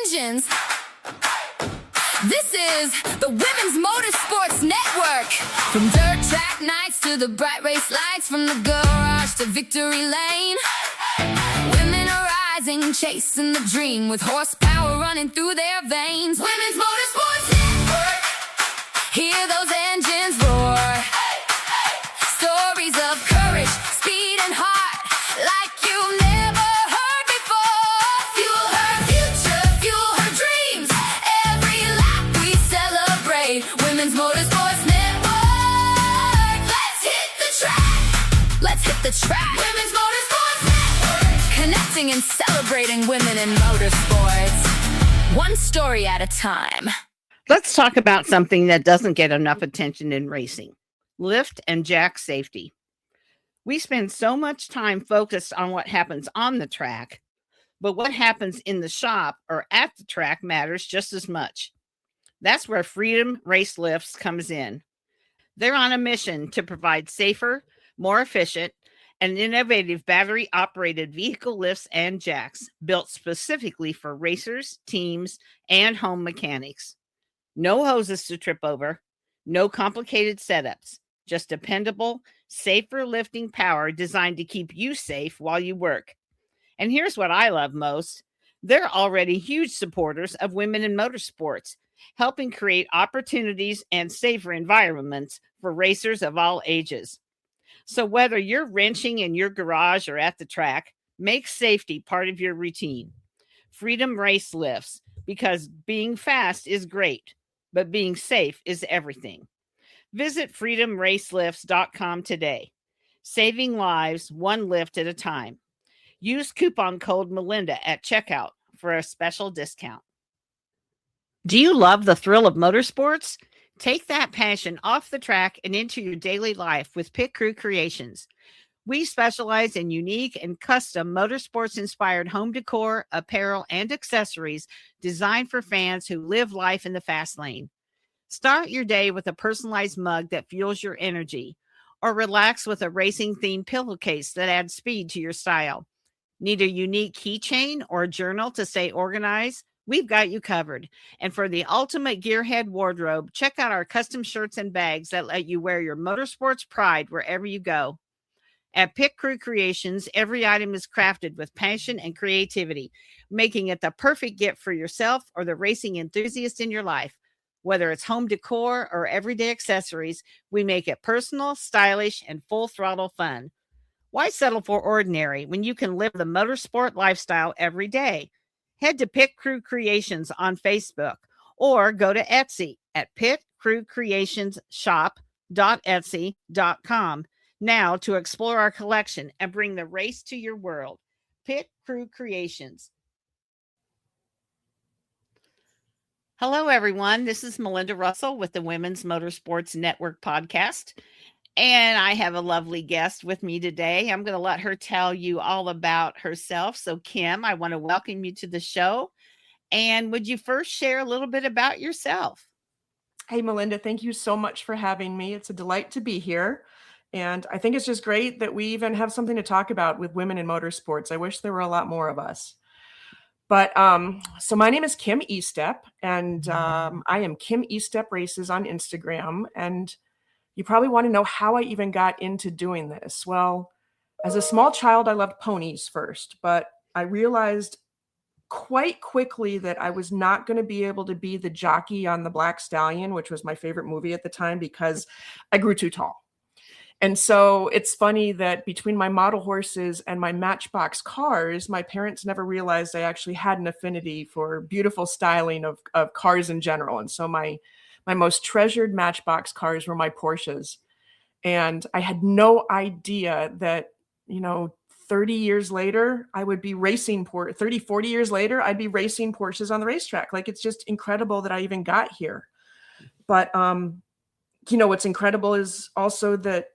engines. This is the Women's Motorsports Network. From dirt track nights to the bright race lights, from the garage to victory lane. Women are rising, chasing the dream, with horsepower running through their veins. Women's Motorsports Network. Hear those engines roar. Stories of courage, speed, and heart, like you've never heard before. Fuel her future, fuel her dreams. Every lap we celebrate. Women's Motorsports Network. Let's hit the track. Let's hit the track. Women's Motorsports Network. Connecting and celebrating women in motorsports. One story at a time. Let's talk about something that doesn't get enough attention in racing: lift and jack safety. We spend so much time focused on what happens on the track, but what happens in the shop or at the track matters just as much. That's where Freedom Race Lifts comes in. They're on a mission to provide safer, more efficient, and innovative battery-operated vehicle lifts and jacks built specifically for racers, teams, and home mechanics. No hoses to trip over, no complicated setups, just dependable, safer lifting power designed to keep you safe while you work. And here's what I love most. They're already huge supporters of women in motorsports, helping create opportunities and safer environments for racers of all ages. So whether you're wrenching in your garage or at the track, make safety part of your routine. Freedom Race Lifts, because being fast is great, but being safe is everything. Visit freedomracelifts.com today. Saving lives one lift at a time. Use coupon code Melinda at checkout for a special discount. Do you love the thrill of motorsports? Take that passion off the track and into your daily life with Pit Crew Creations. We specialize in unique and custom motorsports-inspired home decor, apparel, and accessories designed for fans who live life in the fast lane. Start your day with a personalized mug that fuels your energy, or relax with a racing-themed pillowcase that adds speed to your style. Need a unique keychain or a journal to stay organized? We've got you covered. And for the ultimate gearhead wardrobe, check out our custom shirts and bags that let you wear your motorsports pride wherever you go. At Pit Crew Creations, every item is crafted with passion and creativity, making it the perfect gift for yourself or the racing enthusiast in your life. Whether it's home decor or everyday accessories, we make it personal, stylish, and full throttle fun. Why settle for ordinary when you can live the motorsport lifestyle every day? Head to Pit Crew Creations on Facebook or go to Etsy at pitcrewcreationsshop.etsy.com now to explore our collection and bring the race to your world. Pit Crew Creations. Hello, everyone. This is Melinda Russell with the Women's Motorsports Network podcast. And I have a lovely guest with me today. I'm going to let her tell you all about herself. So, Kim, I want to welcome you to the show. And would you first share a little bit about yourself? Hey, Melinda, thank you so much for having me. It's a delight to be here. And I think it's just great that we even have something to talk about with women in motorsports. I wish there were a lot more of us. But so my name is Kim Estep, and I am Kim Estep Races on Instagram. And you probably want to know how I even got into doing this. Well, as a small child, I loved ponies first, but I realized quite quickly that I was not going to be able to be the jockey on the Black Stallion, which was my favorite movie at the time, because I grew too tall. And so it's funny that between my model horses and my Matchbox cars, my parents never realized I actually had an affinity for beautiful styling of cars in general. And so my most treasured Matchbox cars were my Porsches. And I had no idea that, 30 years later, I would be racing 30, 40 years later, I'd be racing Porsches on the racetrack. Like, it's just incredible that I even got here. But, what's incredible is also that,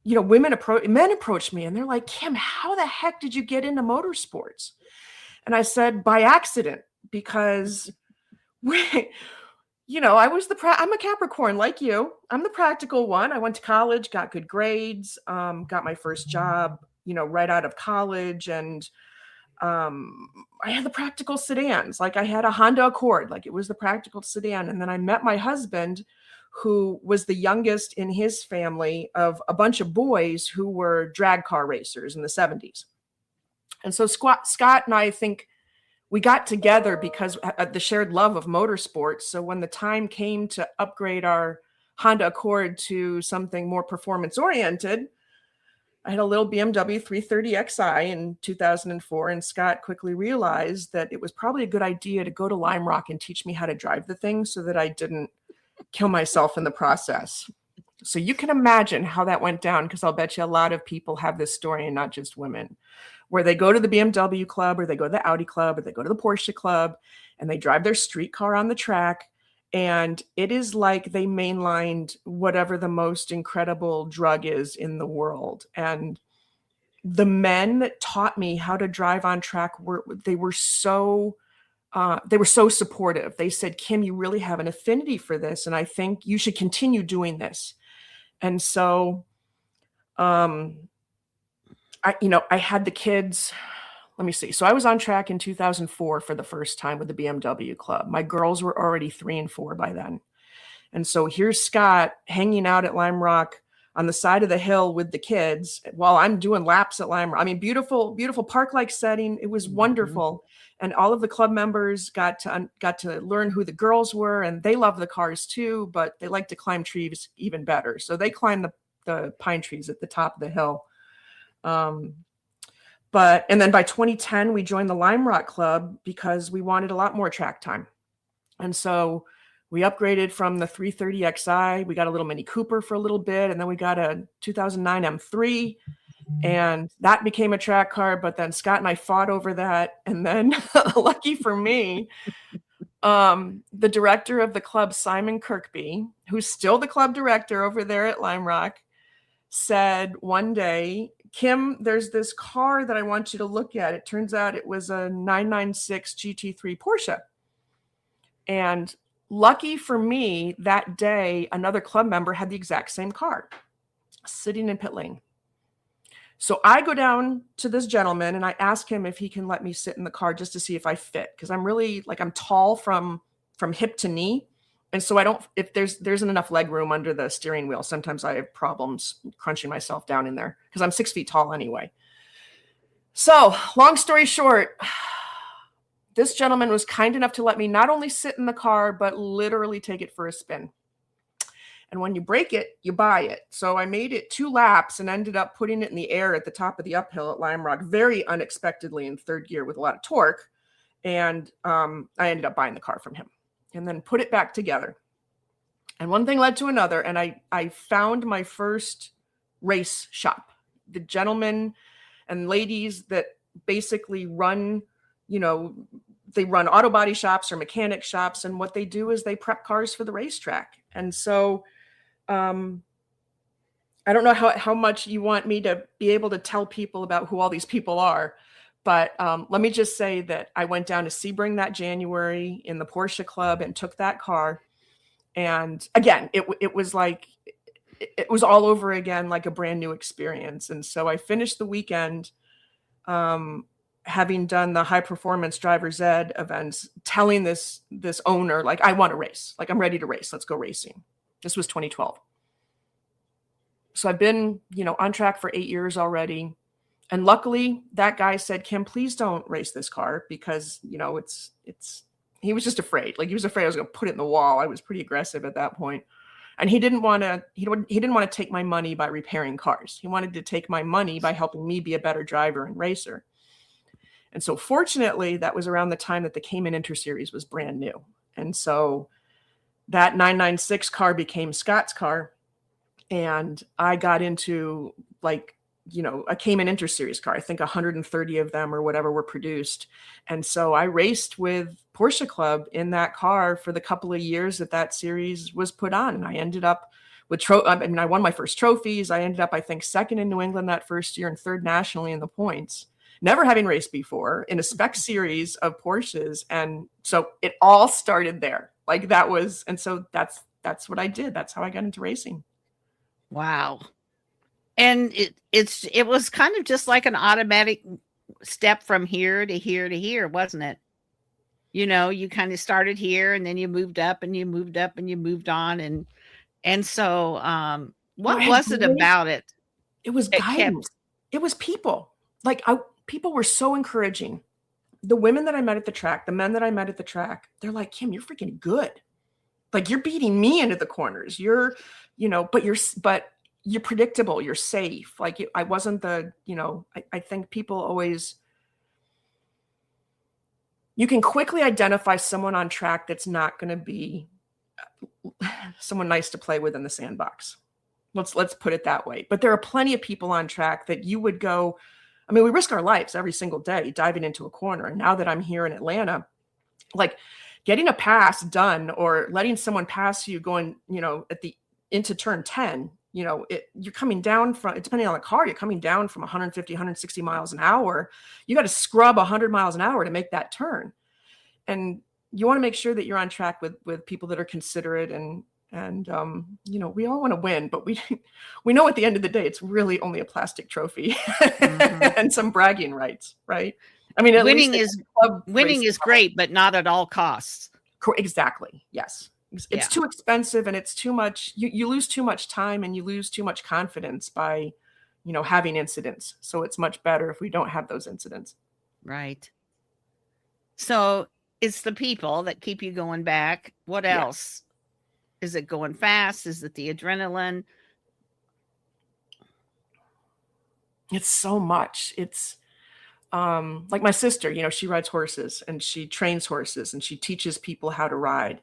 men approach me and they're like, Kim, how the heck did you get into motorsports? And I said, by accident, because I'm a Capricorn like you. I'm the practical one. I went to college, got good grades, got my first job, right out of college. And I had the practical sedans. Like I had a Honda Accord, like it was the practical sedan. And then I met my husband, who was the youngest in his family of a bunch of boys who were drag car racers in the 70s. And so Scott and I think we got together because of the shared love of motorsports. So when the time came to upgrade our Honda Accord to something more performance oriented, I had a little BMW 330xi in 2004, and Scott quickly realized that it was probably a good idea to go to Lime Rock and teach me how to drive the thing so that I didn't kill myself in the process. So you can imagine how that went down, because I'll bet you a lot of people have this story, and not just women, where they go to the BMW club or they go to the Audi club or they go to the Porsche club and they drive their street car on the track. And it is like they mainlined whatever the most incredible drug is in the world. And the men that taught me how to drive on track were so supportive. They said, Kim, you really have an affinity for this, and I think you should continue doing this. And so I had the kids. Let me see. So I was on track in 2004 for the first time with the BMW club. My girls were already 3 and 4 by then. And so here's Scott hanging out at Lime Rock on the side of the hill with the kids while I'm doing laps at Lime Rock. I mean, beautiful, beautiful park-like setting. It was wonderful. And all of the club members got to learn who the girls were, and they love the cars too, but they like to climb trees even better. So they climbed the pine trees at the top of the hill. And then by 2010, we joined the Lime Rock Club because we wanted a lot more track time. And so we upgraded from the 330xi. We got a little Mini Cooper for a little bit, and then we got a 2009 M3, and that became a track car. But then Scott and I fought over that. And then lucky for me, the director of the club, Simon Kirkby, who's still the club director over there at Lime Rock, said one day, Kim, there's this car that I want you to look at. It turns out it was a 996 GT3 Porsche. And lucky for me, that day, another club member had the exact same car sitting in pit lane. So I go down to this gentleman and I ask him if he can let me sit in the car just to see if I fit. Because I'm really, I'm tall from hip to knee. And so if there isn't enough leg room under the steering wheel, sometimes I have problems crunching myself down in there because I'm 6 feet tall anyway. So long story short, this gentleman was kind enough to let me not only sit in the car, but literally take it for a spin. And when you break it, you buy it. So I made it 2 laps and ended up putting it in the air at the top of the uphill at Lime Rock, very unexpectedly in 3rd gear with a lot of torque. And I ended up buying the car from him and then put it back together. And one thing led to another. And I found my first race shop. The gentlemen and ladies that basically run, they run auto body shops or mechanic shops. And what they do is they prep cars for the racetrack. And so I don't know how much you want me to be able to tell people about who all these people are. But let me just say that I went down to Sebring that January in the Porsche Club and took that car. And again, it was like, it was all over again, like a brand new experience. And so I finished the weekend having done the high performance driver's ed events, telling this owner, like, I want to race, like, I'm ready to race. Let's go racing. This was 2012. So I've been, on track for 8 years already. And luckily that guy said, Kim, please don't race this car because, he was just afraid. Like, he was afraid I was going to put it in the wall. I was pretty aggressive at that point. And he didn't want to take my money by repairing cars. He wanted to take my money by helping me be a better driver and racer. And so fortunately, that was around the time that the Cayman Inter Series was brand new. And so that 996 car became Scott's car. And I got into a Cayman Inter Series car. I think 130 of them or whatever were produced. And so I raced with Porsche Club in that car for the couple of years that series was put on. And I ended up with I won my first trophies. I ended up, I think, 2nd in New England that first year and 3rd nationally in the points, never having raced before in a spec series of Porsches. And so it all started there. And so that's what I did. That's how I got into racing. Wow. And it was kind of just like an automatic step from here to here to here, wasn't it? You kind of started here and then you moved up and you moved up and you moved on, and so I what had was it great, about it it was that guidance. kept It was people. People were so encouraging. The women that I met at the track, the men that I met at the track, they're like, Kim, you're freaking good. Like you're beating me into the corners. But you're predictable. You're safe. I wasn't I think people always, you can quickly identify someone on track that's not going to be someone nice to play with in the sandbox. Let's put it that way. But there are plenty of people on track that you would go, I mean, we risk our lives every single day diving into a corner. And now that I'm here in Atlanta, like getting a pass done or letting someone pass you going, into turn 10, you're coming down from, depending on the car, you're coming down from 150, 160 miles an hour. You got to scrub 100 miles an hour to make that turn. And you want to make sure that you're on track with people that are considerate and we all want to win, but we know at the end of the day, it's really only a plastic trophy and some bragging rights, right? I mean, winning is great, but not at all costs. Exactly. Yes. It's too expensive and it's too much. You lose too much time and you lose too much confidence by, having incidents. So it's much better if we don't have those incidents. Right. So it's the people that keep you going back. What else? Is it going fast? Is it the adrenaline? It's so much. It's like my sister, she rides horses and she trains horses and she teaches people how to ride.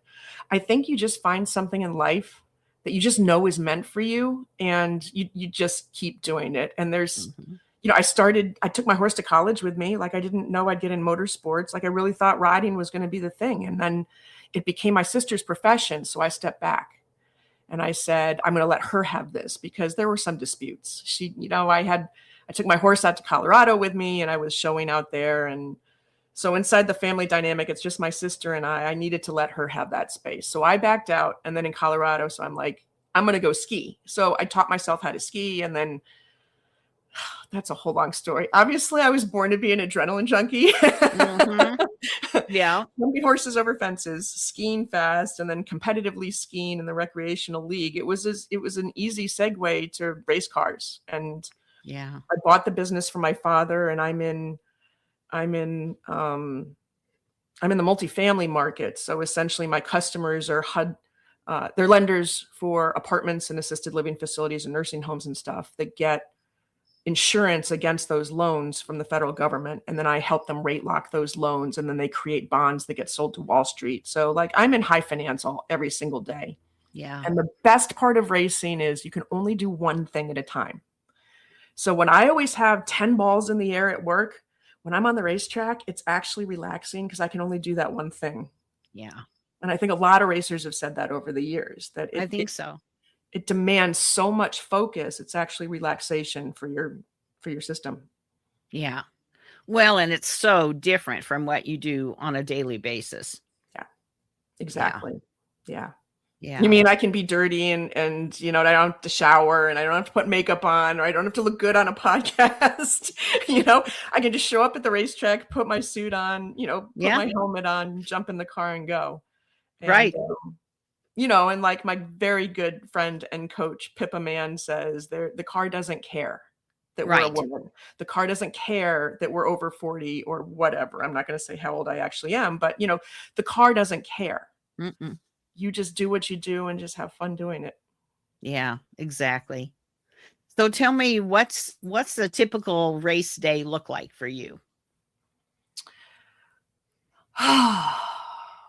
I think you just find something in life that you just know is meant for you and you just keep doing it. And there's, I took my horse to college with me. Like I didn't know I'd get in motorsports. Like I really thought riding was going to be the thing. And then it became my sister's profession. So I stepped back and I said, I'm going to let her have this because there were some disputes. I took my horse out to Colorado with me and I was showing out there. And so inside the family dynamic, it's just my sister and I needed to let her have that space. So I backed out and then in Colorado. So I'm like, I'm going to go ski. So I taught myself how to ski. And then that's a whole long story. Obviously I was born to be an adrenaline junkie. Yeah. Jumping horses over fences, skiing fast, and then competitively skiing in the recreational league. It was an easy segue to race cars. And yeah, I bought the business from my father and I'm in the multifamily market. So essentially my customers are they're lenders for apartments and assisted living facilities and nursing homes and stuff that get insurance against those loans from the federal government. And then I help them rate lock those loans. And then they create bonds that get sold to Wall Street. So like I'm in high finance every single day. Yeah. And the best part of racing is you can only do one thing at a time. So when I always have 10 balls in the air at work, when I'm on the racetrack, it's actually relaxing because I can only do that one thing. Yeah. And I think a lot of racers have said that over the years, that I think so. It demands so much focus. It's actually relaxation for your system. Yeah. Well, and it's so different from what you do on a daily basis. Yeah, exactly. Yeah. Yeah. You mean I can be dirty and I don't have to shower and I don't have to put makeup on or I don't have to look good on a podcast. I can just show up at the racetrack, put my suit on, put my helmet on, jump in the car and go. And, right. And like my very good friend and coach, Pippa Mann, says, the car doesn't care that we're a woman. The car doesn't care that we're over 40 or whatever. I'm not going to say how old I actually am, but the car doesn't care. Mm-mm. You just do what you do and just have fun doing it. Yeah, exactly. So tell me, what's the typical race day look like for you?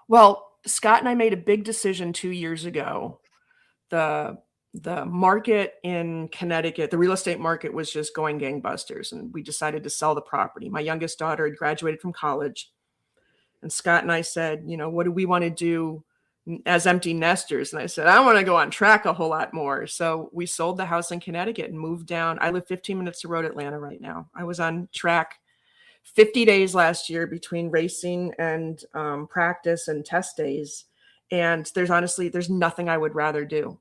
Well, Scott and I made a big decision 2 years ago. The market in Connecticut, the real estate market was just going gangbusters, and we decided to sell the property. My youngest daughter had graduated from college, and Scott and I said, what do we want to do as empty nesters? And I said, I want to go on track a whole lot more. So we sold the house in Connecticut and moved down. I live 15 minutes to road Atlanta right now. I was on track 50 days last year between racing and practice and test days. And there's nothing I would rather do.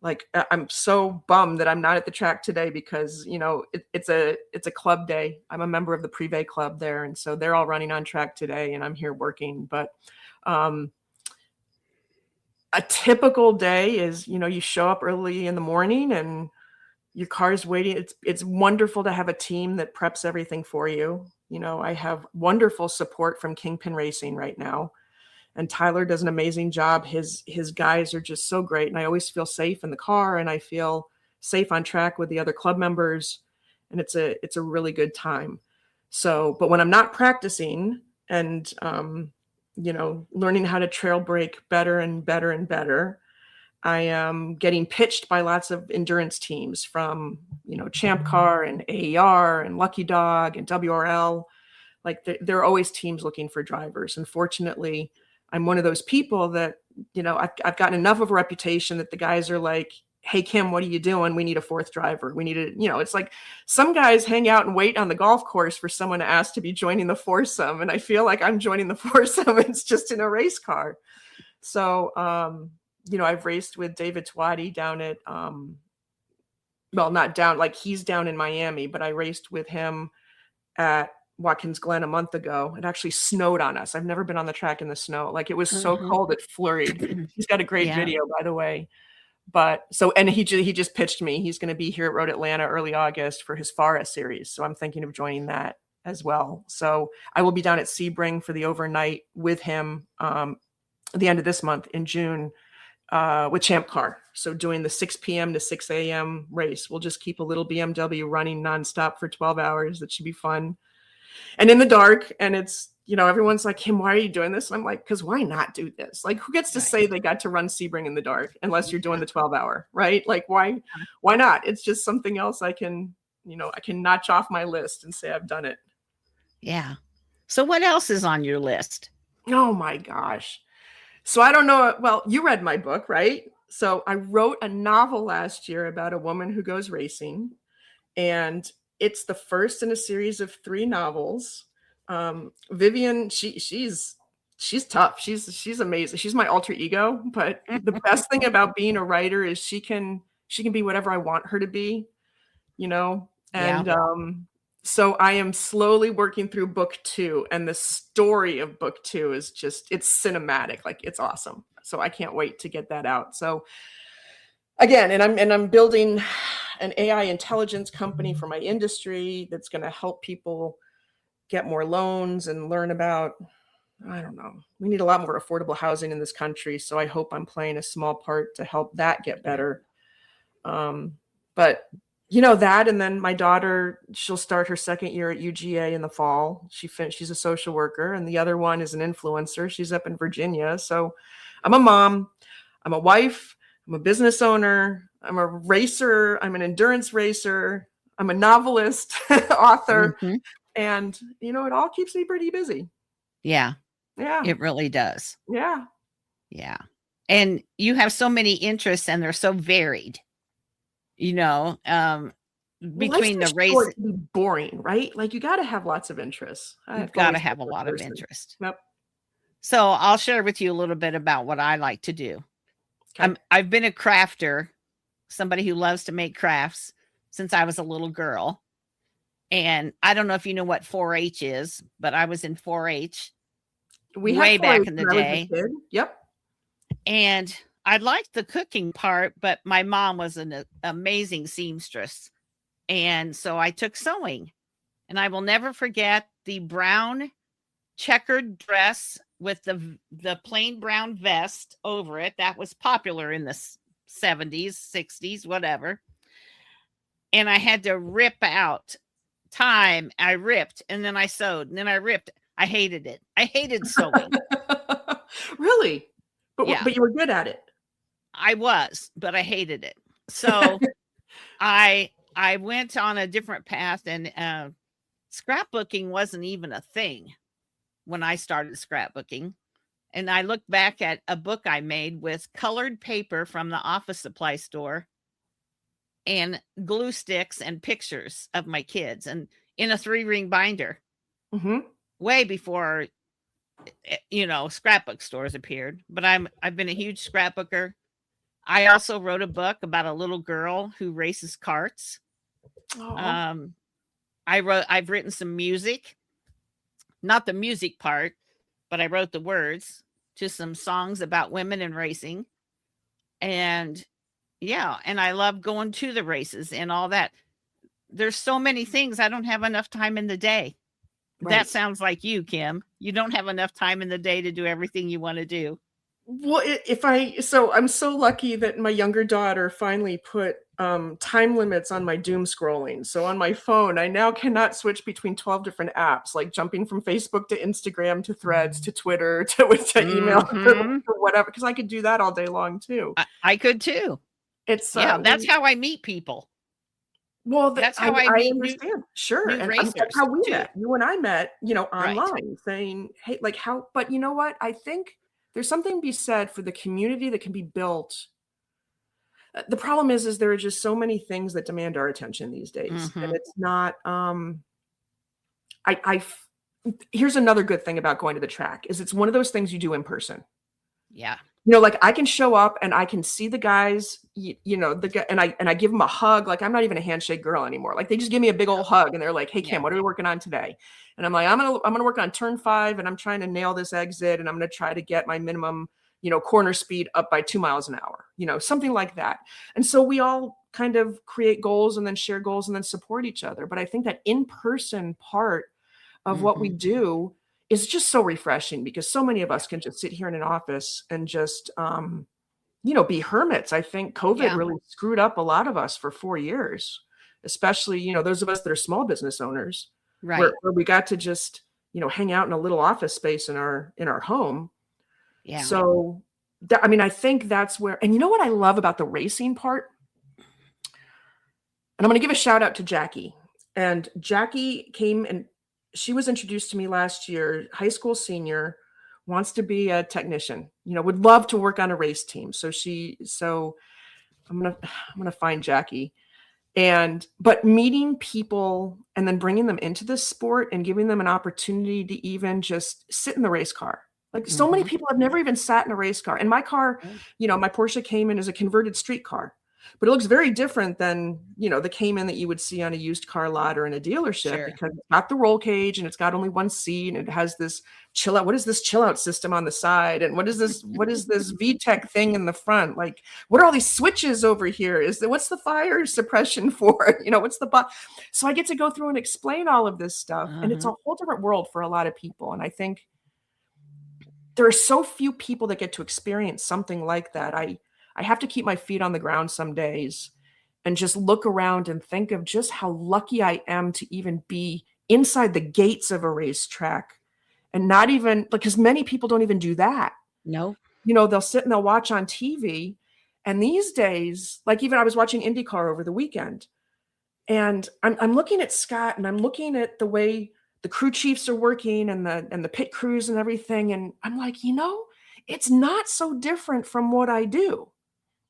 Like, I'm so bummed that I'm not at the track today because, it's a club day. I'm a member of the Privé club there. And so they're all running on track today and I'm here working. But um, a typical day is, you show up early in the morning and your car's waiting. It's wonderful to have a team that preps everything for you. I have wonderful support from Kingpin Racing right now. And Tyler does an amazing job. His guys are just so great. And I always feel safe in the car and I feel safe on track with the other club members. And it's a really good time. So, but when I'm not practicing and, learning how to trail brake better and better and better, I am getting pitched by lots of endurance teams from, Champ Car and AER and Lucky Dog and WRL. Like there are always teams looking for drivers. And fortunately, I'm one of those people that, I've gotten enough of a reputation that the guys are like, hey, Kim, what are you doing? We need a fourth driver. We need it's like some guys hang out and wait on the golf course for someone to ask to be joining the foursome. And I feel like I'm joining the foursome. It's just in a race car. So, I've raced with David Twatty down at, well, not down, like he's down in Miami, but I raced with him at Watkins Glen a month ago. It actually snowed on us. I've never been on the track in the snow. Like it was so cold, it flurried. He's got a great video, by the way. But so, and he just pitched me. He's going to be here at Road Atlanta early August for his FARA series. So I'm thinking of joining that as well. So I will be down at Sebring for the overnight with him at the end of this month in June with Champ Car. So doing the 6 p.m. to 6 a.m. race. We'll just keep a little BMW running nonstop for 12 hours. That should be fun. And in the dark, and it's, everyone's like, Kim, why are you doing this? And I'm like, because why not do this? Like, who gets to say they got to run Sebring in the dark unless you're doing the 12-hour, right? Like, why not? It's just something else I can notch off my list and say I've done it. Yeah. So what else is on your list? Oh my gosh. So I don't know. Well, you read my book, right? So I wrote a novel last year about a woman who goes racing, and it's the first in a series of 3 novels. Vivian, she's tough. She's amazing. She's my alter ego. But the best thing about being a writer is she can be whatever I want her to be, And so I am slowly working through book 2, and the story of book 2 is it's cinematic. Like it's awesome. So I can't wait to get that out. So again, and I'm building an AI intelligence company for my industry that's going to help people get more loans and learn about, I don't know, we need a lot more affordable housing in this country. So I hope I'm playing a small part to help that get better. But that, and then my daughter, she'll start her second year at UGA in the fall. She's a social worker, and the other one is an influencer. She's up in Virginia. So I'm a mom, I'm a wife, I'm a business owner, I'm a racer, I'm an endurance racer, I'm a novelist, author, and it all keeps me pretty busy. Yeah. Yeah. It really does. Yeah. Yeah. And you have so many interests and they're so varied, between the race. It can be boring, right? Like you got to have lots of interests. You've got to have a lot of interest. Yep. So I'll share with you a little bit about what I like to do. Okay. I've been a crafter, somebody who loves to make crafts since I was a little girl. And I don't know if you know what 4-H is, but I was in 4-H way back in the day. Yep. And I liked the cooking part, but my mom was an amazing seamstress. And so I took sewing. And I will never forget the brown checkered dress with the plain brown vest over it. That was popular in the 70s, 60s, whatever. And I had to rip out time. I ripped, and then I sewed, and then I ripped. I hated it. I hated sewing. Really? But you were good at it. I was, but I hated it. So I went on a different path, and scrapbooking wasn't even a thing when I started scrapbooking. And I looked back at a book I made with colored paper from the office supply store and glue sticks and pictures of my kids, and in a 3-ring binder, way before, scrapbook stores appeared. But I've been a huge scrapbooker. I also wrote a book about a little girl who races karts. Oh, Um, I've written some music, not the music part, but I wrote the words to some songs about women in racing. And yeah, and I love going to the races and all that. There's so many things. I don't have enough time in the day. That right. sounds like you, Kim. You don't have enough time in the day to do everything you want to do. Well, so I'm so lucky that my younger daughter finally put time limits on my doom scrolling. So on my phone, I now cannot switch between 12 different apps, like jumping from Facebook to Instagram to Threads to Twitter to email Mhm. to whatever, because I could do that all day long too. I could too. It's Yeah, that's how I meet people. well, That's how I I meet understand. Sure. new And that's racers how we too. met. You and I met, Right. online saying, hey, like how, but you know what? I think there's something to be said for the community that can be built. The problem is there are just so many things that demand our attention these days. And Mhm. it's not, I, I, f- here's another good thing about going to the track is it's one of those things you do in person. Yeah. Like I can show up and I can see the guys, the guy, and I give them a hug. Like I'm not even a handshake girl anymore. Like they just give me a big old hug and they're like, "Hey Yeah. Kim, what are we working on today?" And I'm like, "I'm gonna work on turn 5 and I'm trying to nail this exit and I'm gonna try to get my minimum, corner speed up by 2 miles an hour, something like that." And so we all kind of create goals and then share goals and then support each other. But I think that in-person part of what we Mhm. do is just so refreshing because so many of Yeah. us can just sit here in an office and just be hermits. I think COVID Yeah. really screwed up a lot of us for 4 years, especially those of us that are small business owners, where, Right. where we got to just hang out in a little office space in our home. Yeah. So that, I mean, I think that's where, and you know what I love about the racing part, and I'm going to give a shout out to Jackie. And Jackie came and she was introduced to me last year, high school senior, wants to be a technician, would love to work on a race team. So I'm going to find Jackie. But meeting people and then bringing them into this sport and giving them an opportunity to even just sit in the race car. Like so many Mhm. people have never even sat in a race car. And my car, Right. my Porsche Cayman is a converted street car, but it looks very different than, the Cayman that you would see on a used car lot or in a dealership Sure. because it's got the roll cage and it's got only one seat and it has this chill out. What is this chill out system on the side? And what is this VTEC thing in the front? Like, what are all these switches over here? What's the fire suppression for? What's so I get to go through and explain all of this stuff. And it's Uh-huh. a whole different world for a lot of people. And I think there are so few people that get to experience something like that. I have to keep my feet on the ground some days and just look around and think of just how lucky I am to even be inside the gates of a racetrack and not even because many people don't even do that. No. They'll sit and they'll watch on TV. And these days, like even I was watching IndyCar over the weekend, and I'm looking at Scott and I'm looking at the way the crew chiefs are working and the pit crews and everything. And I'm like, it's not so different from what I do.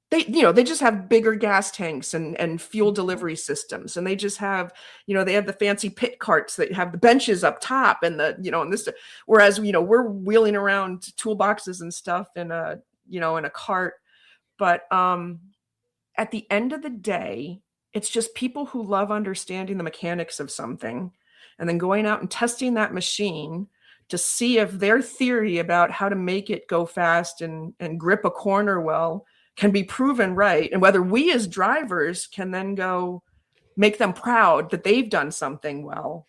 They just have bigger gas tanks and fuel delivery systems. And they just have, they have the fancy pit carts that have the benches up top and and this, whereas, we're wheeling around toolboxes and stuff in a cart. But at the end of the day, it's just people who love understanding the mechanics of something and then going out and testing that machine to see if their theory about how to make it go fast and grip a corner well can be proven right. And whether we as drivers can then go make them proud that they've done something well.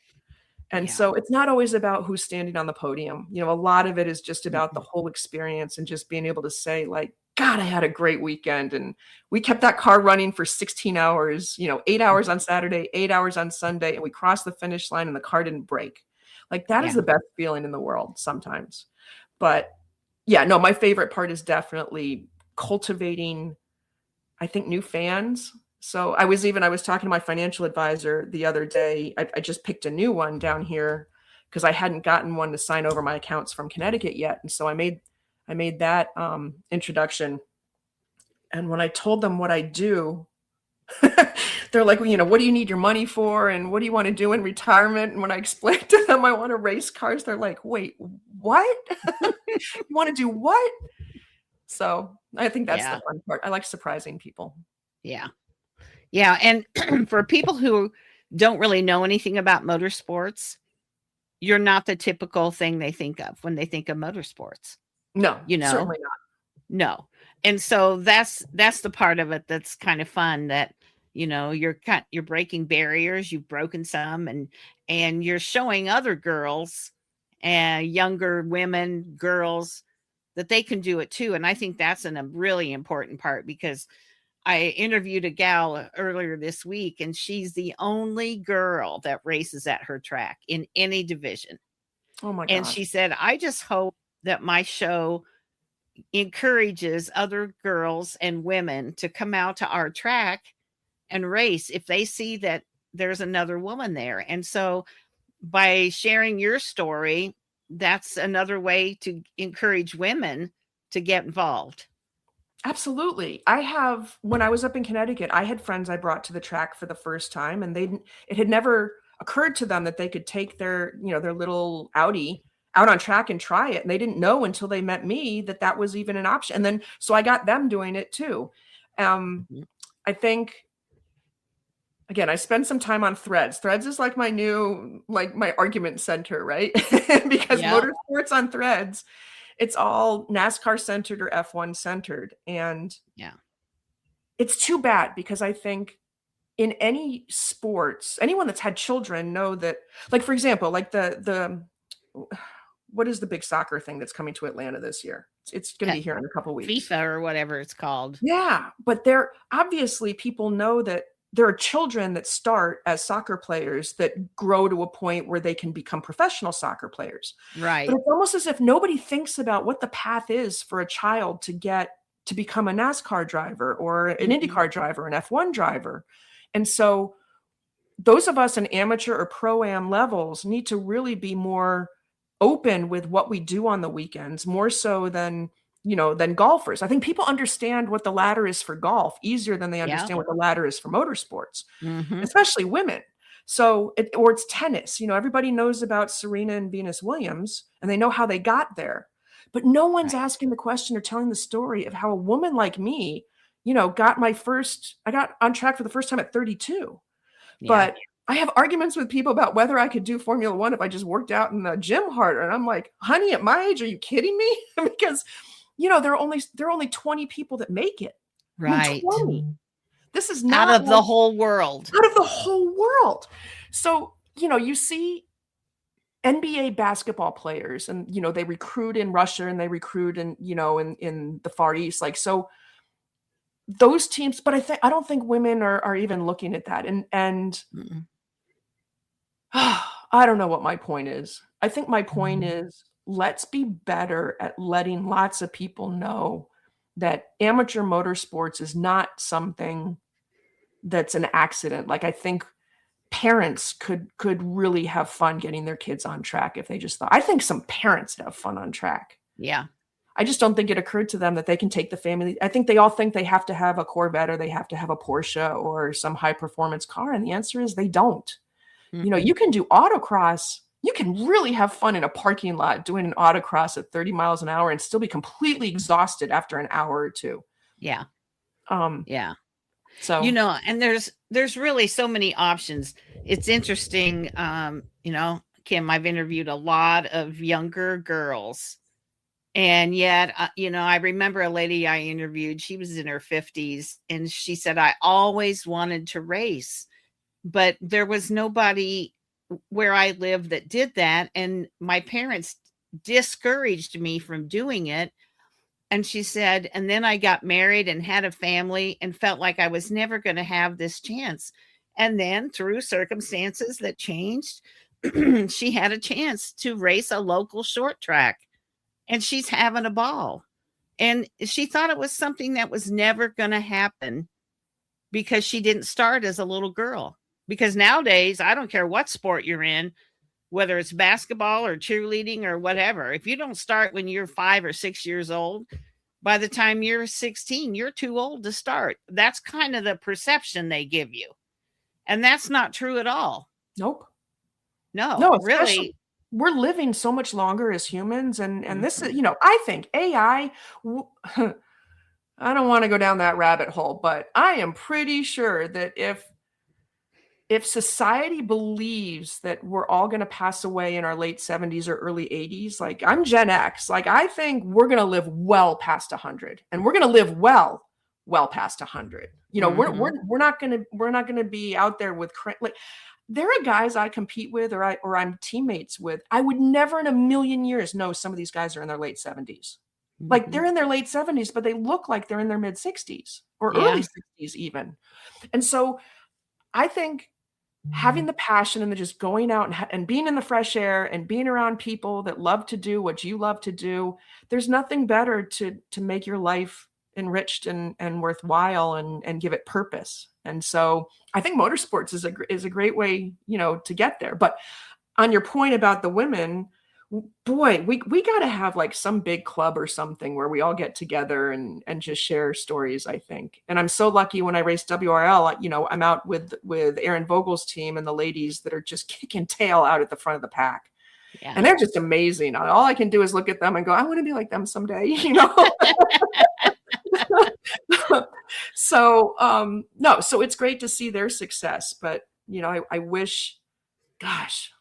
And Yeah. so it's not always about who's standing on the podium. A lot of it is just about the Mm-mm. whole experience and just being able to say, like, God, I had a great weekend. And we kept that car running for 16 hours, 8 hours on Saturday, 8 hours on Sunday. And we crossed the finish line and the car didn't break. Like, that is Yeah. the best feeling in the world sometimes. But yeah, no, my favorite part is definitely cultivating, I think, new fans. So I was talking to my financial advisor the other day. I just picked a new one down here because I hadn't gotten one to sign over my accounts from Connecticut yet. And so I made that introduction. And when I told them what I do, they're like, well, what do you need your money for? And what do you want to do in retirement? And when I explained to them I want to race cars, they're like, wait, what? You want to do what? So I think that's the Yeah. fun part. I like surprising people. Yeah. Yeah. And for people who don't really know anything about motorsports, you're not the typical thing they think of when they think of motorsports, No, you know? certainly not. No. And so that's the part of it that's kind of fun, that you're breaking barriers, you've broken some, and you're showing other girls and younger women, girls, that they can do it too. And I think that's a really important part, because I interviewed a gal earlier this week, and she's the only girl that races at her track in any division. Oh my And gosh. she said, I just hope that my show encourages other girls and women to come out to our track and race if they see that there's another woman there. And so by sharing your story, that's another way to encourage women to get involved. Absolutely. When I was up in Connecticut, I had friends I brought to the track for the first time, and it had never occurred to them that they could take their little Audi out on track and try it. And they didn't know until they met me that that was even an option. And then, so I got them doing it too. Mhm. I think, again, I spend some time on Threads. Threads is like my argument center, right? Because Yeah. motorsports on Threads, it's all NASCAR centered or F1 centered. And Yeah. it's too bad, because I think in any sports, anyone that's had children know that, like, for example, like what is the big soccer thing that's coming to Atlanta this year? It's going to be here in a couple weeks. FIFA or whatever it's called. Yeah, but there obviously people know that there are children that start as soccer players that grow to a point where they can become professional soccer players. Right. But it's almost as if nobody thinks about what the path is for a child to become a NASCAR driver or an IndyCar driver, an F1 driver. And so those of us in amateur or pro-am levels need to really be more open with what we do on the weekends, more so than golfers. I think people understand what the ladder is for golf easier than they understand what the ladder is for motorsports, especially women. So, or it's tennis. Everybody knows about Serena and Venus Williams, and they know how they got there. But no one's asking the question or telling the story of how a woman like me, got I got on track for the first time at 32. Yeah. But I have arguments with people about whether I could do Formula One if I just worked out in the gym harder. And I'm like, honey, at my age, are you kidding me? Because there are only 20 people that make it. Right. 20. This is not out of the whole world. Out of the whole world. So, you see NBA basketball players, and they recruit in Russia and they recruit in the Far East. Like, so those teams, but I don't think women are even looking at that. And I don't know what my point is. I think my point is, let's be better at letting lots of people know that amateur motorsports is not something that's an accident. Like, I think parents could really have fun getting their kids on track if they just thought. I think some parents have fun on track. Yeah. I just don't think it occurred to them that they can take the family. I think they all think they have to have a Corvette or they have to have a Porsche or some high performance car. And the answer is they don't. You can do autocross. You can really have fun in a parking lot doing an autocross at 30 miles an hour and still be completely exhausted after an hour or two. Yeah. Yeah. So, and there's really so many options. It's interesting. Kim, I've interviewed a lot of younger girls, and yet, I remember a lady I interviewed, she was in her 50s, and she said, I always wanted to race, but there was nobody where I live that did that. And my parents discouraged me from doing it. And she said, and then I got married and had a family and felt like I was never going to have this chance. And then through circumstances that changed, she had a chance to race a local short track, and she's having a ball. And she thought it was something that was never going to happen because she didn't start as a little girl. Because nowadays, I don't care what sport you're in, whether it's basketball or cheerleading or whatever. If you don't start when you're 5 or 6 years old, by the time you're 16, you're too old to start. That's kind of the perception they give you. And that's not true at all. nope. No, really. we're living so much longer as humans. And this is, I think AI, I don't want to go down that rabbit hole, but I am pretty sure that if society believes that we're all going to pass away in our late 70s or early 80s, like I'm Gen X, like I think we're going to live well past 100, and we're going to live well past 100. We're not going to be out there with like there are guys I compete with or I'm teammates with. I would never in a million years know some of these guys are in their late 70s. Like they're in their late 70s, but they look like they're in their mid 60s or early 60s even. And so I think having the passion and the just going out and being in the fresh air and being around people that love to do what you love to do, there's nothing better to make your life enriched and worthwhile and give it purpose. And so I think motorsports is a great way, to get there. But on your point about the women, boy, we got to have like some big club or something where we all get together and just share stories, I think. And I'm so lucky when I race WRL, I'm out with Aaron Vogel's team and the ladies that are just kicking tail out at the front of the pack. Yeah. And they're just amazing. All I can do is look at them and go, I want to be like them someday, So, so it's great to see their success, but I wish, gosh,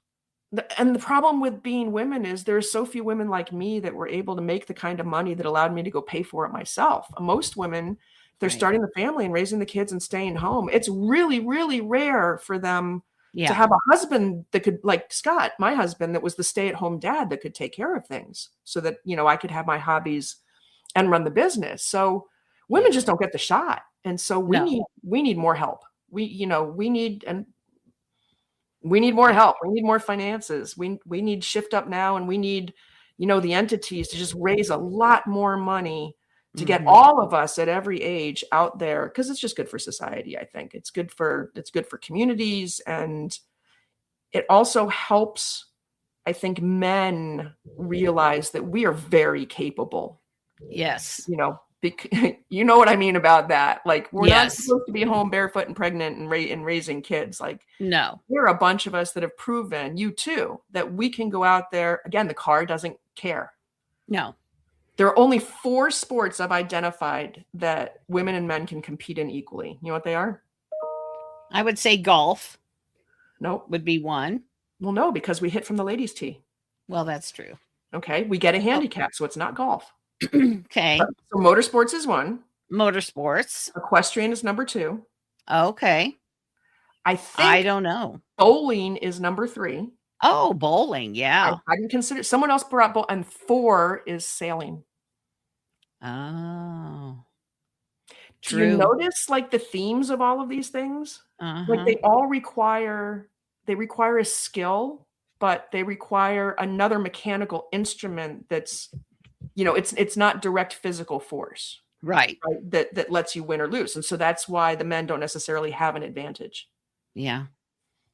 and the problem with being women is there's so few women like me that were able to make the kind of money that allowed me to go pay for it myself. Most women, they're starting the family and raising the kids and staying home. It's really, really rare for them to have a husband that could, like Scott, my husband, that was the stay-at-home dad that could take care of things so that, I could have my hobbies and run the business. So women just don't get the shot. And so we need more help. We need more help. We need more finances. We need Shift Up Now, and we need, the entities to just raise a lot more money to get all of us at every age out there, because it's just good for society. I think it's good for communities, and it also helps, I think, men realize that we are very capable. Yes. You know what I mean about that. Like we're not supposed to be home barefoot and pregnant and raising kids. Like no, there are a bunch of us that have proven, you too, that we can go out there. Again, the car doesn't care. No, there are only 4 sports I've identified that women and men can compete in equally. You know what they are? I would say golf. Nope. Would be one. Well, no, because we hit from the ladies' tee. Well, that's true. Okay. We get a handicap, so it's not golf. Okay. So motorsports is 1. Motorsports. Equestrian is number 2. Okay. I don't know. Bowling is number 3. Oh, bowling. Yeah. I didn't consider, someone else brought bowling, and 4 is sailing. Oh. True. Do you notice like the themes of all of these things? Like they all require a skill, but they require another mechanical instrument that's, it's not direct physical force. Right. That lets you win or lose. And so that's why the men don't necessarily have an advantage. Yeah.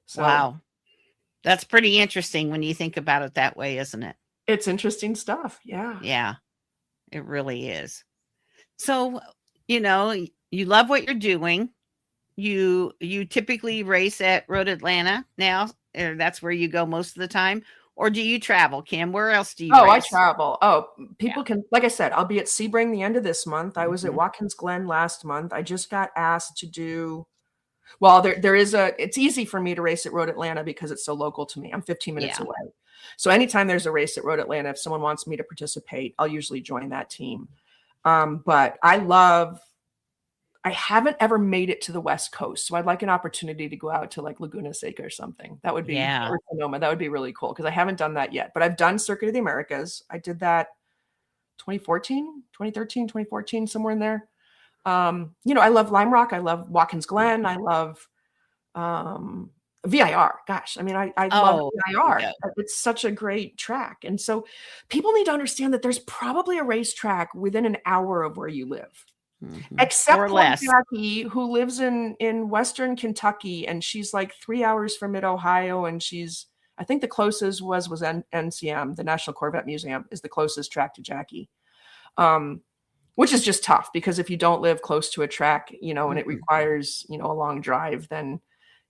So, wow. That's pretty interesting when you think about it that way, isn't it? It's interesting stuff. Yeah. Yeah. It really is. So, you love what you're doing. You typically race at Road Atlanta now, or that's where you go most of the time. Or do you travel, Kim? Where else do you race? I travel. People can, like I said, I'll be at Sebring the end of this month. I was at Watkins Glen last month. I just got asked to do, it's easy for me to race at Road Atlanta because it's so local to me. I'm 15 minutes away. So anytime there's a race at Road Atlanta, if someone wants me to participate, I'll usually join that team. But I haven't ever made it to the West Coast. So I'd like an opportunity to go out to like Laguna Seca or something. That would be, or Sonoma. That would be really cool because I haven't done that yet. But I've done Circuit of the Americas. I did that 2013, 2014, somewhere in there. I love Lime Rock. I love Watkins Glen. I love VIR. Gosh, I mean, I love VIR. Yeah. It's such a great track. And so people need to understand that there's probably a racetrack within an hour of where you live. Except for Jackie, who lives in Western Kentucky, and she's like 3 hours from mid-Ohio, and I think the closest was NCM, the National Corvette Museum, is the closest track to Jackie, which is just tough because if you don't live close to a track, and it requires, a long drive, then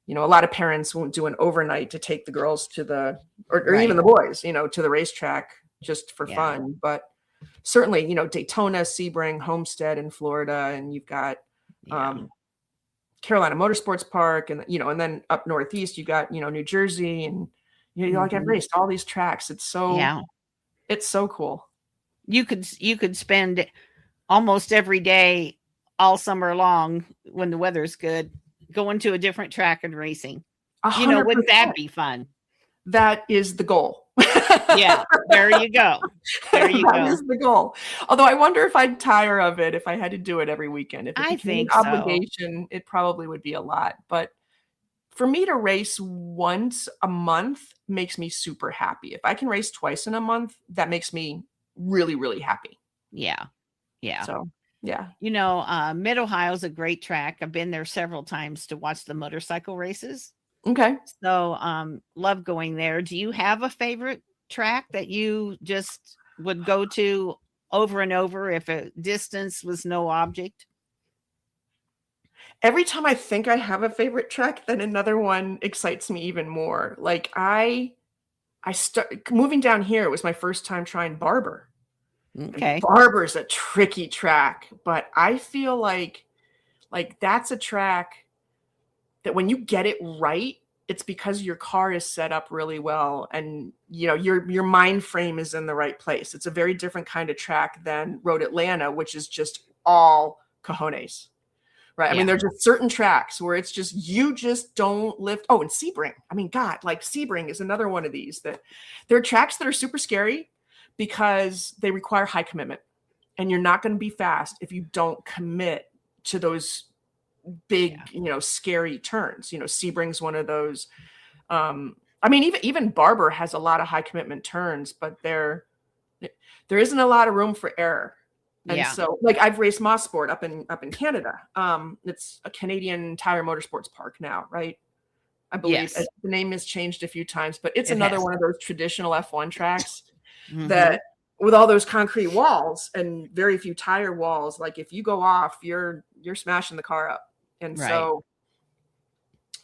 a lot of parents won't do an overnight to take the girls to or even Right. the boys, to the racetrack just for Yeah. fun. But certainly, Daytona, Sebring, Homestead in Florida, and you've got Yeah. Carolina Motorsports Park, and then up northeast you got New Jersey, and like I've Mhm. raced all these tracks. It's Yeah. so cool. You could spend almost every day all summer long when the weather's good going to a different track and racing. 100%. Wouldn't that be fun? That is the goal. Yeah. There you go. There you That go. is the goal. Although I wonder if I'd tire of it if I had to do it every weekend. If it I became an think so. obligation, it probably would be a lot. But for me to race once a month makes me super happy. If I can race twice in a month, that makes me really, really happy. Yeah. Yeah. So, yeah. Mid Ohio is a great track. I've been there several times to watch the motorcycle races. Okay. So, love going there. Do you have a favorite track that you just would go to over and over if a distance was no object? Every time I think I have a favorite track, then another one excites me even more. Like I start moving down here. It was my first time trying Barber. And Okay. Barber's a tricky track, but I feel like that's a track that when you get it right, it's because your car is set up really well, and your mind frame is in the right place. It's a very different kind of track than Road Atlanta, which is just all cojones. Right. I mean, Yeah. there's just certain tracks where it's just, you just don't lift. Oh, and Sebring. I mean, God, like Sebring is another one of these that there are tracks that are super scary because they require high commitment, and you're not going to be fast if you don't commit to those big, scary turns. Sebring's one of those. I mean, even Barber has a lot of high commitment turns, but there isn't a lot of room for error. And Yeah. so, like, I've raced Motorsport up in Canada. It's a Canadian Tire Motorsports Park now, right? I believe Yes. the name has changed a few times, but it's It another has. one of those traditional F1 tracks Mhm. that, with all those concrete walls and very few tire walls, like if you go off, you're smashing the car up. And Right. so,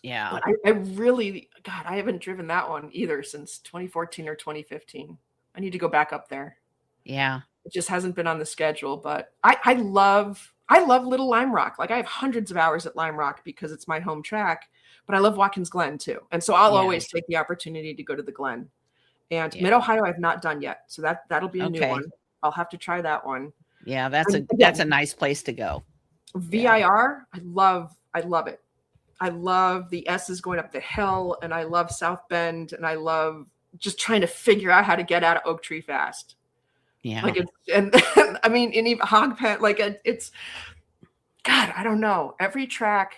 Yeah. but I really, God, I haven't driven that one either since 2014 or 2015. I need to go back up there. Yeah. It just hasn't been on the schedule, but I love Little Lime Rock. Like I have hundreds of hours at Lime Rock because it's my home track, but I love Watkins Glen too. And so I'll Yeah. always take the opportunity to go to the Glen. And Yeah. Mid Ohio I've not done yet. So that'll be a new Okay. one. I'll have to try that one. Yeah. That's And a again, nice place to go. VIR, I love it. I love the S's going up the hill, and I love South Bend, and I love just trying to figure out how to get out of Oak Tree fast. Yeah. Like and I mean, and even Hog Pen, like it's, God, I don't know. Every track.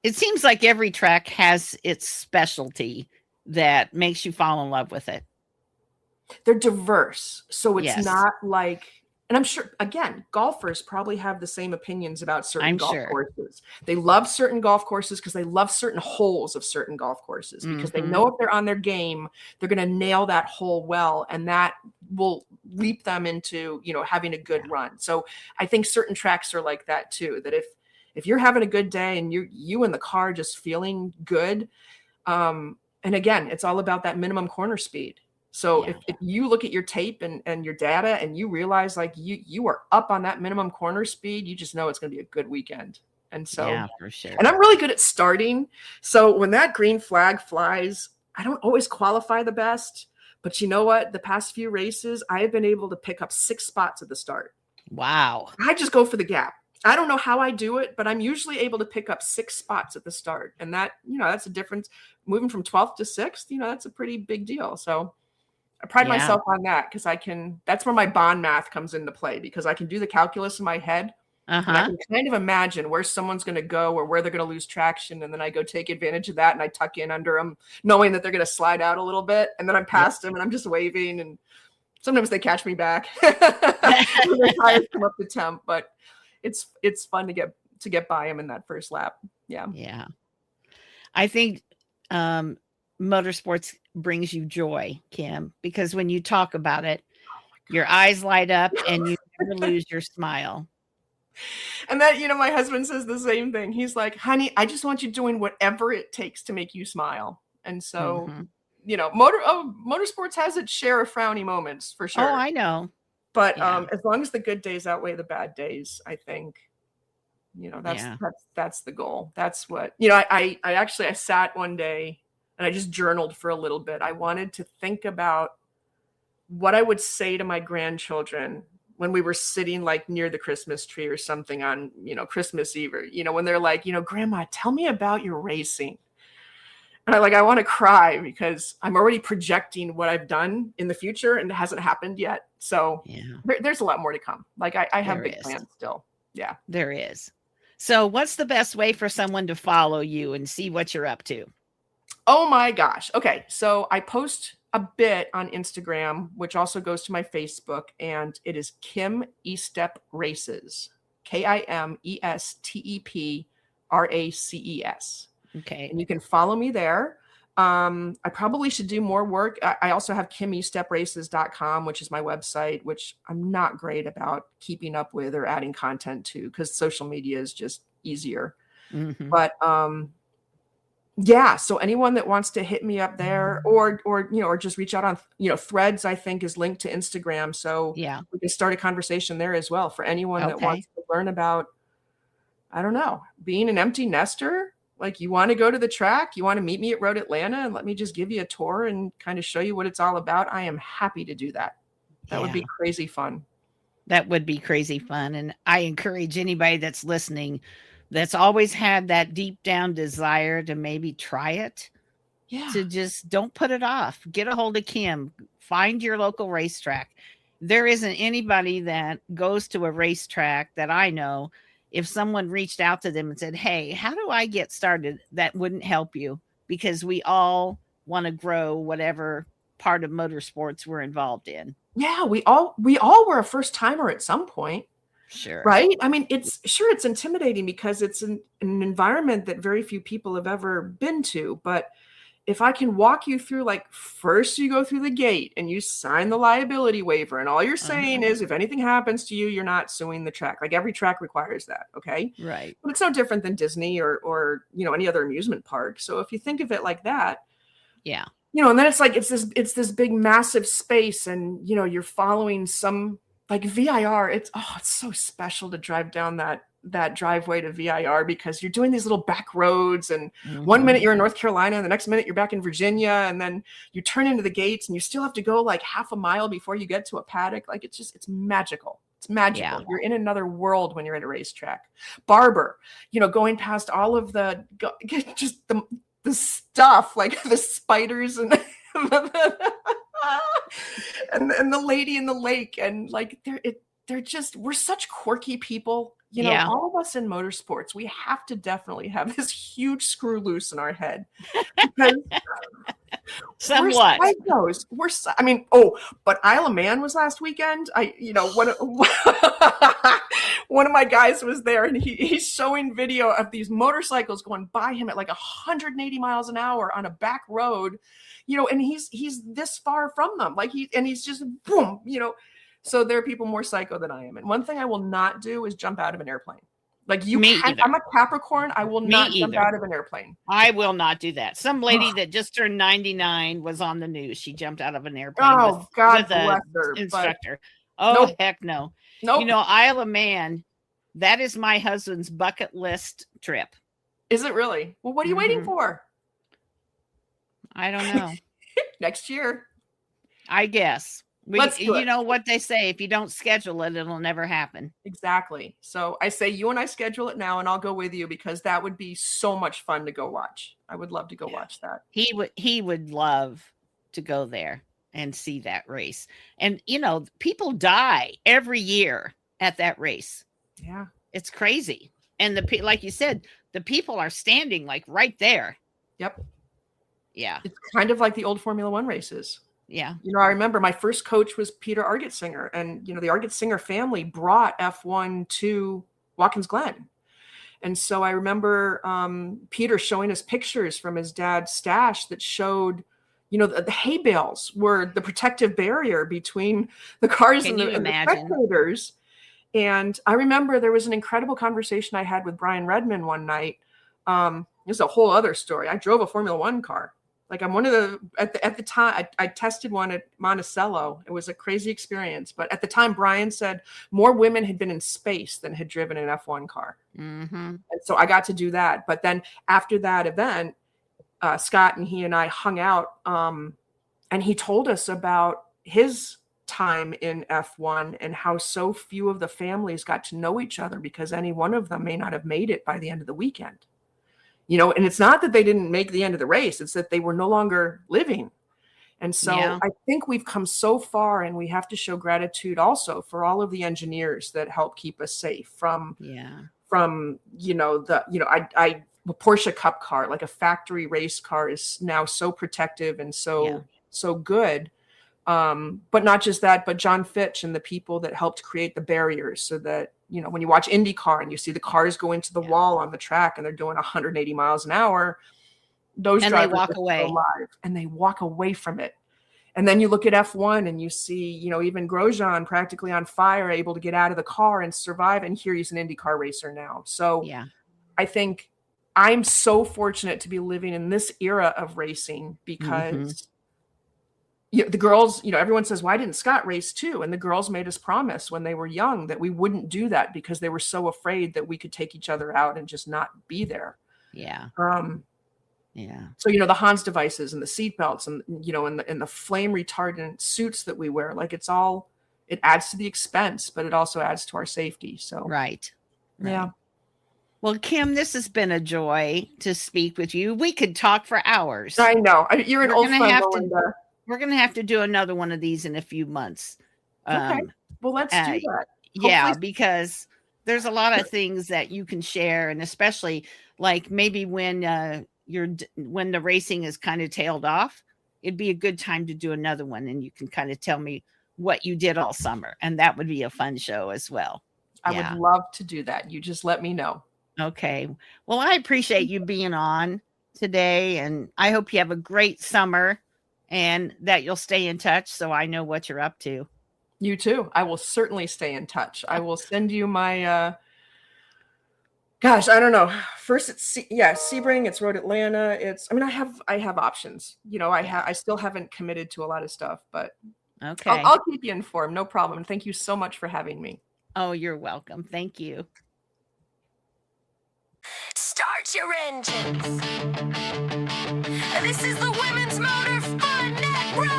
It seems like every track has its specialty that makes you fall in love with it. They're diverse. So it's Yes. not like, and I'm sure, again, golfers probably have the same opinions about certain I'm golf sure. courses. They love certain golf courses because they love certain holes of certain golf courses, because they Mhm. know if they're on their game, they're going to nail that hole well, and that will leap them into, having a good run. So I think certain tracks are like that too, that if you're having a good day and you in the car just feeling good, and again, it's all about that minimum corner speed. So Yeah. if you look at your tape and your data and you realize like you are up on that minimum corner speed, you just know it's going to be a good weekend. And so, Yeah, for sure. and I'm really good at starting. So when that green flag flies, I don't always qualify the best, but you know what? The past few races, I have been able to pick up 6 spots at the start. Wow. I just go for the gap. I don't know how I do it, but I'm usually able to pick up 6 spots at the start. And that, that's a difference. Moving from 12th to 6th, that's a pretty big deal. So I pride Yeah. myself on that because that's where my bond math comes into play, because I can do the calculus in my head. And I Uh-huh. can kind of imagine where someone's going to go or where they're going to lose traction. And then I go take advantage of that and I tuck in under them, knowing that they're going to slide out a little bit. And then I'm past them and I'm just waving. And sometimes they catch me back. Their tires come up to temp, but it's fun to get by them in that first lap. Yeah. Yeah. I think motorsports brings you joy, Kim, because when you talk about it, your eyes light up and you never lose your smile. And that, my husband says the same thing. He's like, honey, I just want you doing whatever it takes to make you smile. And so, Mhm. motorsports has its share of frowny moments for Oh, sure. I know. But Yeah. as long as the good days outweigh the bad days, I think, Yeah. that's the goal. That's what, I sat one day and I just journaled for a little bit. I wanted to think about what I would say to my grandchildren when we were sitting like near the Christmas tree or something on, Christmas Eve, or, when they're like, Grandma, tell me about your racing. And I want to cry because I'm already projecting what I've done in the future and it hasn't happened yet. So Yeah. there's a lot more to come. Like I have There big is. plans still. Yeah. There is. So what's the best way for someone to follow you and see what you're up to? Oh my gosh. Okay. So I post a bit on Instagram, which also goes to my Facebook, and it is Kim Estep Races. KIMESTEP RACES. Okay. And you can follow me there. I probably should do more work. I also have KimEstepraces.com, which is my website, which I'm not great about keeping up with or adding content to because social media is just easier. Mhm. But yeah, so anyone that wants to hit me up there or just reach out on, Threads, I think is linked to Instagram. So Yeah. we can start a conversation there as well for anyone that Okay. wants to learn about, I don't know, being an empty nester. Like, you want to go to the track, you want to meet me at Road Atlanta and let me just give you a tour and kind of show you what it's all about. I am happy to do that. That would be Yeah. crazy fun. That would be crazy fun. And I encourage anybody that's listening that's always had that deep down desire to maybe try it, Yeah. to just don't put it off. Get a hold of Kim. Find your local racetrack. There isn't anybody that goes to a racetrack that I know, if someone reached out to them and said, hey, how do I get started? That wouldn't help you, because we all want to grow whatever part of motorsports we're involved in. Yeah, we all were a first timer at some point. Sure. Right? I mean, it's intimidating because it's an environment that very few people have ever been to. But if I can walk you through, like, first you go through the gate and you sign the liability waiver, and all you're saying is if anything happens to you, you're not suing the track. Like, every track requires that. Okay. Right. But it's no different than Disney or any other amusement park. So if you think of it like that, Yeah. and then it's like it's this big massive space, and you're following some, like, VIR. It's so special to drive down that driveway to VIR because you're doing these little back roads, and one minute you're in North Carolina and the next minute you're back in Virginia, and then you turn into the gates and you still have to go like half a mile before you get to a paddock. Like, it's magical. It's magical. Yeah. You're in another world when you're at a racetrack. Barber, going past all of the just the stuff, like the spiders and and the lady in the lake, and like we're such quirky people. Yeah. All of us in motorsports, we have to definitely have this huge screw loose in our head because Somewhat. we're psychos. But Isle of Man was last weekend. One of my guys was there, and he's showing video of these motorcycles going by him at like 180 miles an hour on a back road, and he's this far from them. Like, he's just boom, So there are people more psycho than I am. And one thing I will not do is jump out of an airplane. Like, I'm a Capricorn. I will not jump out of an airplane. I will not do not. Some lady that just turned 99 was on the news. She jumped out of an airplane with bless her, instructor. Nope. Heck no. Nope. Isle of Man, that is my husband's bucket list trip. Is it really? Well, what are you waiting for? I don't know. Next year, I guess. Let's do it. You know what they say, if you don't schedule it, it'll never happen. Exactly. So I say you and I schedule it now, and I'll go with you because that would be so much fun to go watch. I would love to go watch that. He would love to go there and see that race. And people die every year at that race. Yeah. It's crazy. And like you said, the people are standing like right there. Yep. Yeah. It's kind of like the old Formula One races. Yeah. I remember my first coach was Peter Argetsinger, and, the Argetsinger family brought F1 to Watkins Glen. And so I remember Peter showing us pictures from his dad's stash that showed, the hay bales were the protective barrier between the cars and the spectators. And I remember there was an incredible conversation I had with Brian Redman one night. There's a whole other story. I drove a Formula One car. Like I'm one of the, at the time, I tested one at Monticello. It was a crazy experience. But at the time, Brian said more women had been in space than had driven an F1 car. Mm-hmm. And so I got to do that. But then after that event, Scott and he and I hung out, and he told us about his time in F1 and how so few of the families got to know each other because any one of them may not have made it by the end of the weekend. You know, and it's not that they didn't make the end of the race, it's that they were no longer living. And so I think we've come so far, and we have to show gratitude also for all of the engineers that help keep us safe from, you know, a Porsche Cup car, like a factory race car, is now so protective and so good. But not just that, but John Fitch and the people that helped create the barriers so that, you know, when you watch IndyCar and you see the cars go into the wall on the track and they're doing 180 miles an hour, those drivers walk away. Alive, and they walk away from it. And then you look at F1 and you see, you know, even Grosjean practically on fire, able to get out of the car and survive. And here he's an IndyCar racer now. So I think I'm so fortunate to be living in this era of racing because the girls, you know, everyone says, why didn't Scott race too? And the girls made us promise when they were young that we wouldn't do that because they were so afraid that we could take each other out and just not be there. So, you know, the Hans devices and the seat belts and, you know, and the flame retardant suits that we wear, like it's all, it adds to the expense, but it also adds to our safety. So, yeah. Well, Kim, this has been a joy to speak with you. We could talk for hours. I know. You're an old friend, Melinda. We're going to have to do another one of these in a few months. Okay. Well, let's do that. Yeah, because there's a lot of things that you can share. And especially like maybe when when the racing is kind of tailed off, it'd be a good time to do another one. And you can kind of tell me what you did all summer. And that would be a fun show as well. I would love to do that. You just let me know. Okay. Well, I appreciate you being on today. And I hope you have a great summer. And that you'll stay in touch so I know what you're up to. You too. I will certainly stay in touch. I will send you my, gosh, I don't know. First it's, Sebring, it's Road Atlanta. It's, I mean, I have options. You know, I still haven't committed to a lot of stuff, but okay. I'll keep you informed. No problem. Thank you so much for having me. Oh, you're welcome. Thank you. Start your engines. This is the Women's Motor Fun Network.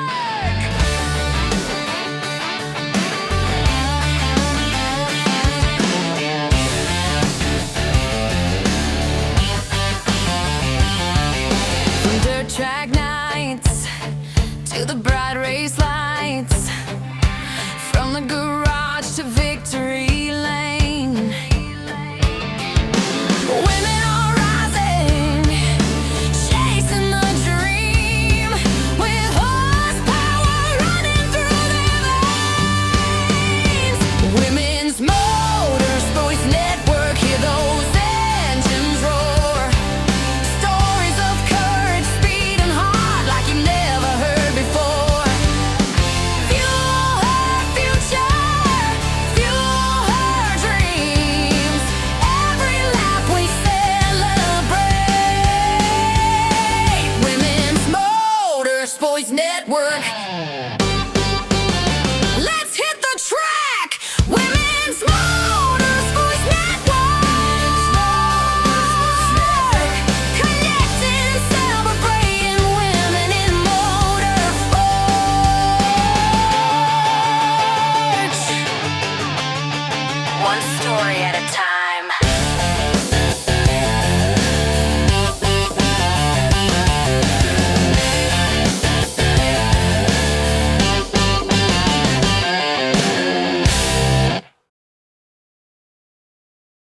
From dirt track nights to the bright race lights, from the garage to victory lane. Women are rising, chasing the dream, with horsepower running through their veins. Women's Motorsports Network, hear those engines roar. Stories of courage, speed, and heart like you never heard before. Fuel her future, fuel her dreams. Every lap we celebrate. Women's Motorsports Network. Let's hit the track. Women's Motorsports Network. Connecting, celebrating women in motorsports. One story at a time.